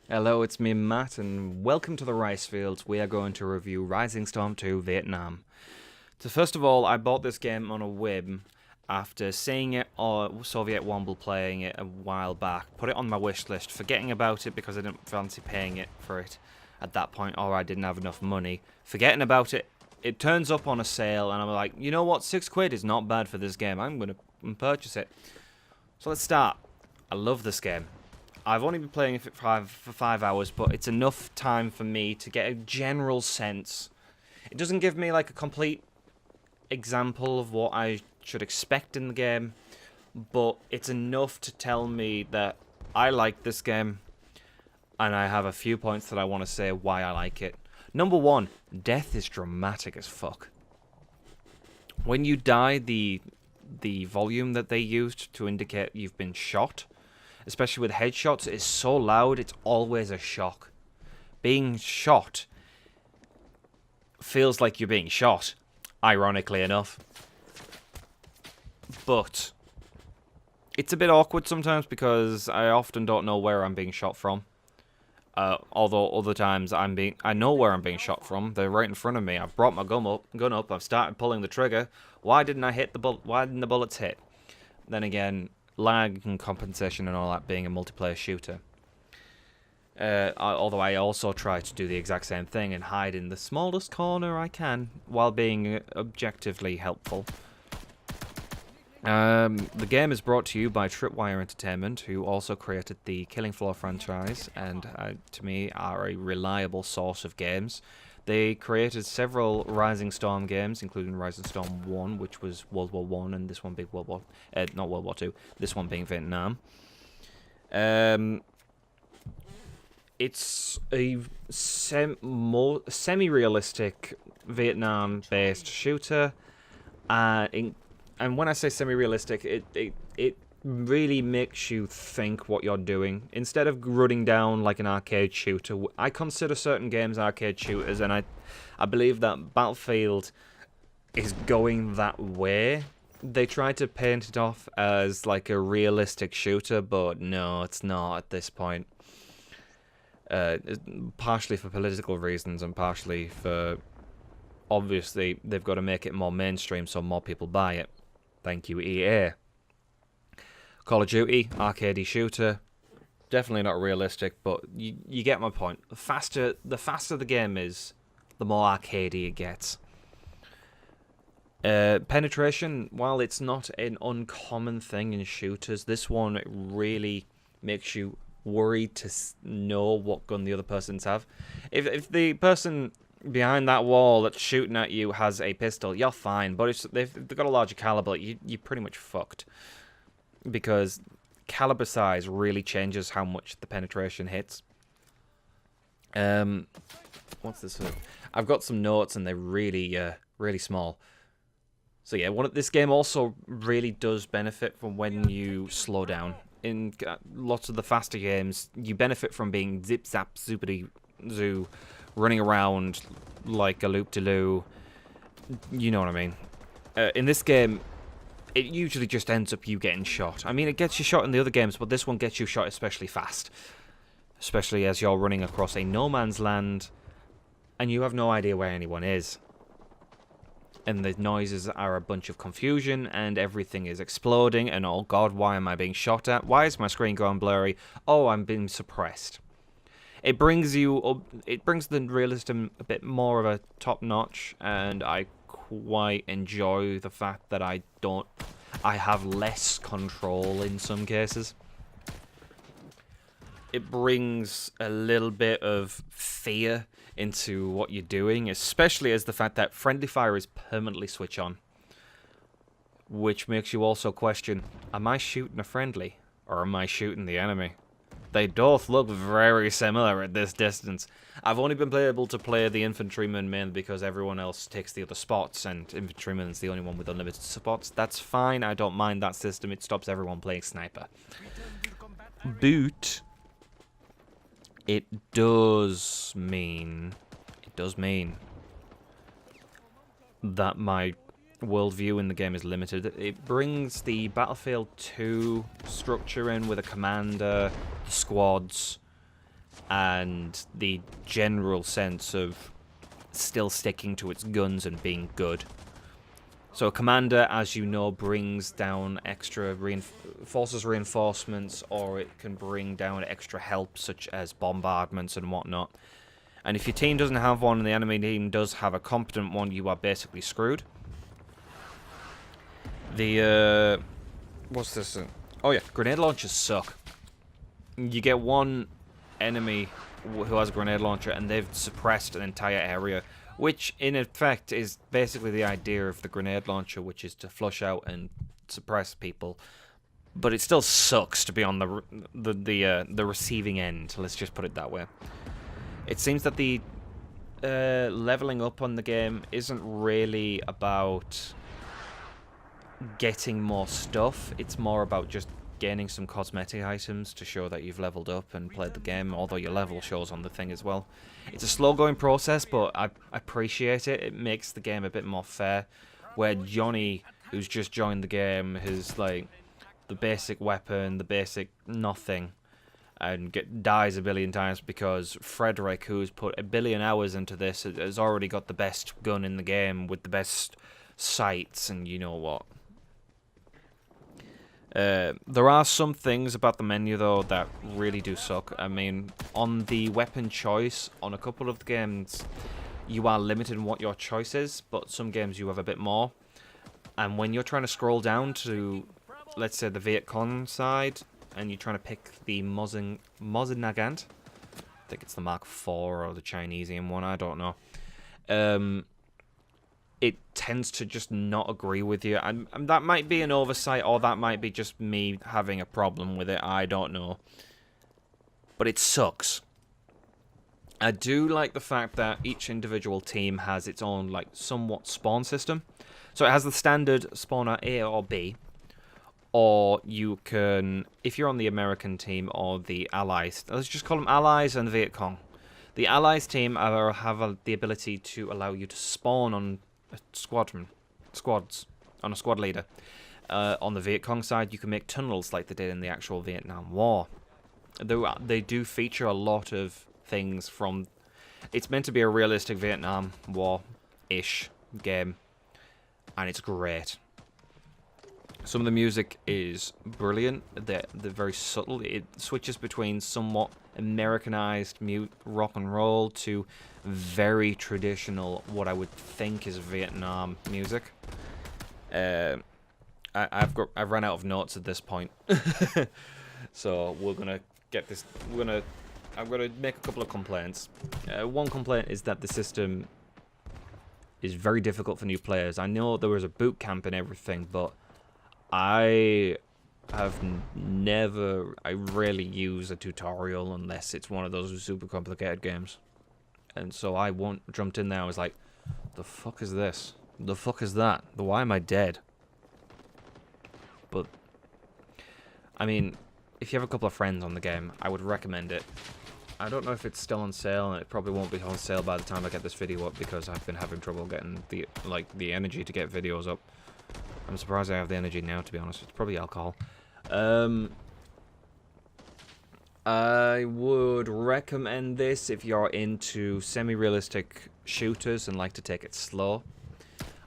Hello, it's me, Matt, and welcome to the Rice Fields. We are going to review Rising Storm 2 Vietnam. So first of all, I bought this game on a whim after seeing it or Soviet Womble playing it a while back. Put it on my wish list, forgetting about it because I didn't fancy paying it for it at that point, or I didn't have enough money. Forgetting about it, it turns up on a sale, and I'm like, you know what, £6 is not bad for this game. I'm going to purchase it. So let's start. I love this game. I've only been playing it for 5 hours, but it's enough time for me to get a general sense. It doesn't give me like a complete example of what I should expect in the game, but it's enough to tell me that I like this game, and I have a few points that I want to say why I like it. Number one, death is dramatic as fuck. When you die, the volume that they used to indicate you've been shot, especially with headshots, is so loud, it's always a shock. Being shot feels like you're being shot, ironically enough. But it's a bit awkward sometimes because I often don't know where I'm being shot from. Although other times I know where I'm being shot from. They're right in front of me. I've brought my gun up. I've started pulling the trigger. Why didn't I hit the bullet? Why didn't the bullets hit? Then again, lag and compensation and all that being a multiplayer shooter. Although I also try to do the exact same thing and hide in the smallest corner I can while being objectively helpful. The game is brought to you by Tripwire Entertainment, who also created the Killing Floor franchise and, to me, are a reliable source of games. They created several Rising Storm games, including Rising Storm 1, which was World War 1, and this one being not World War 2, this one being Vietnam. It's a semi-realistic Vietnam-based shooter, and when I say semi-realistic, it really makes you think what you're doing. Instead of running down like an arcade shooter, I consider certain games arcade shooters, and I believe that Battlefield is going that way. They try to paint it off as like a realistic shooter, but no, it's not at this point. Partially for political reasons and partially for, obviously, they've got to make it more mainstream so more people buy it. Thank you, EA. Call of Duty, arcadey shooter, definitely not realistic, but you get my point. The faster the game is, the more arcadey it gets. Penetration, while it's not an uncommon thing in shooters, this one really makes you worried to know what gun the other person's have. If the person behind that wall that's shooting at you has a pistol, you're fine, but they've got a larger caliber, you're pretty much fucked. Because caliber size really changes how much the penetration hits. What's this for? I've got some notes and they're really, really small. So yeah, this game also really does benefit from when you slow down. In lots of the faster games, you benefit from being zip zap zoopity zoo, running around like a loop-de-loo. You know what I mean. In this game, it usually just ends up you getting shot. I mean, it gets you shot in the other games, but this one gets you shot especially fast. Especially as you're running across a no man's land, and you have no idea where anyone is. And the noises are a bunch of confusion, and everything is exploding, and oh god, why am I being shot at? Why is my screen going blurry? Oh, I'm being suppressed. It brings you up, it brings the realism a bit more of a top notch, and I quite enjoy the fact that I have less control in some cases. It brings a little bit of fear into what you're doing, especially as the fact that friendly fire is permanently switch on, which makes you also question, am I shooting a friendly or am I shooting the enemy? They both look very similar at this distance. I've only been able to play the infantryman mainly because everyone else takes the other spots, and infantryman's the only one with unlimited spots. That's fine, I don't mind that system, it stops everyone playing sniper. But it does mean that my worldview in the game is limited. It brings the Battlefield 2 structure in with a commander, the squads, and the general sense of still sticking to its guns and being good. So a commander, as you know, brings down extra forces reinforcements, or it can bring down extra help, such as bombardments and whatnot. And if your team doesn't have one and the enemy team does have a competent one, you are basically screwed. The, what's this? Oh yeah, grenade launchers suck. You get one enemy who has a grenade launcher and they've suppressed an entire area, which in effect is basically the idea of the grenade launcher, which is to flush out and suppress people. But it still sucks to be on the receiving end. Let's just put it that way. It seems that the leveling up on the game isn't really about getting more stuff. It's more about just gaining some cosmetic items to show that you've leveled up and played the game, although your level shows on the thing as well. It's a slow-going process, but I appreciate it. It makes the game a bit more fair, where Johnny, who's just joined the game, has, like, the basic weapon, the basic nothing, and dies a billion times because Frederick, who's put a billion hours into this, has already got the best gun in the game with the best sights, and you know what. There are some things about the menu, though, that really do suck. I mean, on the weapon choice, on a couple of the games, you are limited in what your choice is, but some games you have a bit more. And when you're trying to scroll down to, let's say, the Viet Cong side, and you're trying to pick the Mosin Nagant, I think it's the Mark IV or the Chinesian one, I don't know. It tends to just not agree with you. And that might be an oversight, or that might be just me having a problem with it. I don't know. But it sucks. I do like the fact that each individual team has its own, like, somewhat spawn system. So it has the standard spawner A or B. Or you can, if you're on the American team or the Allies, let's just call them Allies and the Viet Cong. The Allies team have the ability to allow you to spawn on squads, on a squad leader. On the Viet Cong side, you can make tunnels like they did in the actual Vietnam War. They do feature a lot of things from... It's meant to be a realistic Vietnam War-ish game, and it's great. Some of the music is brilliant. They're very subtle. It switches between somewhat Americanized rock and roll to very traditional, what I would think is Vietnam music. I've run out of notes at this point, so we're gonna get this. I'm gonna make a couple of complaints. One complaint is that the system is very difficult for new players. I know there was a boot camp and everything, but I rarely use a tutorial unless it's one of those super complicated games. And so I jumped in there, I was like, the fuck is this? The fuck is that? Why am I dead? But, I mean, if you have a couple of friends on the game, I would recommend it. I don't know if it's still on sale, and it probably won't be on sale by the time I get this video up, because I've been having trouble getting the energy to get videos up. I'm surprised I have the energy now, to be honest. It's probably alcohol. I would recommend this if you're into semi-realistic shooters and like to take it slow.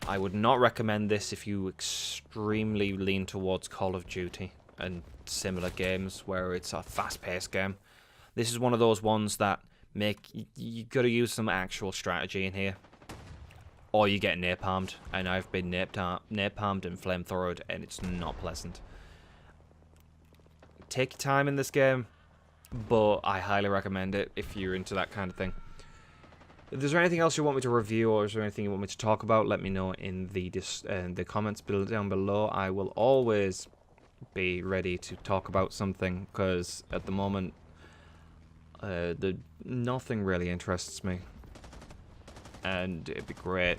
I would not recommend this if you extremely lean towards Call of Duty and similar games where it's a fast-paced game. This is one of those ones that you gotta use some actual strategy in here, or you get napalmed, and I've been napalmed and flamethrowed, and it's not pleasant. Take your time in this game, but I highly recommend it if you're into that kind of thing. If there's anything else you want me to review, or is there anything you want me to talk about, let me know in the comments down below. I will always be ready to talk about something, because at the moment, nothing really interests me. And it'd be great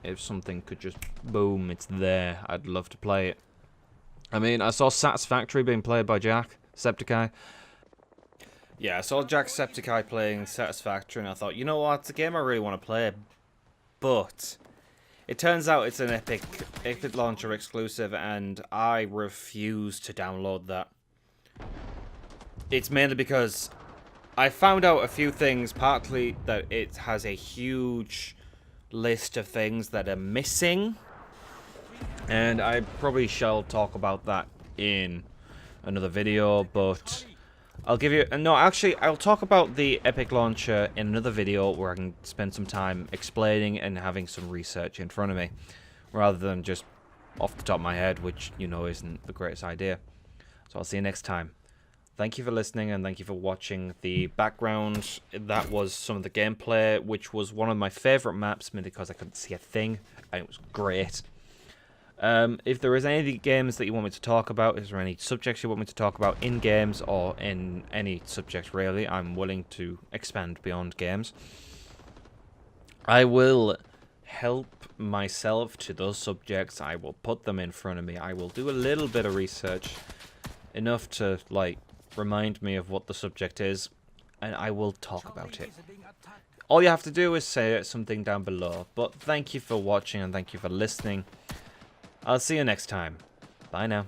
if something could just, boom, it's there. I'd love to play it. I mean, I saw Satisfactory being played by Jacksepticeye. Yeah, I saw Jacksepticeye playing Satisfactory, and I thought, you know what, it's a game I really want to play. But it turns out it's an Epic Launcher exclusive, and I refuse to download that. It's mainly because I found out a few things, partly that it has a huge list of things that are missing, and I probably shall talk about that in another video, but I'll give you... No, actually, I'll talk about the Epic Launcher in another video where I can spend some time explaining and having some research in front of me, rather than just off the top of my head, which, you know, isn't the greatest idea. So I'll see you next time. Thank you for listening, and thank you for watching the background. That was some of the gameplay, which was one of my favourite maps, mainly because I couldn't see a thing, and it was great. If there is any games that you want me to talk about, is there any subjects you want me to talk about in games, or in any subject really, I'm willing to expand beyond games. I will help myself to those subjects. I will put them in front of me. I will do a little bit of research, enough to, like, remind me of what the subject is, and I will talk about it. All you have to do is say something down below. But thank you for watching, and thank you for listening. I'll see you next time. Bye now.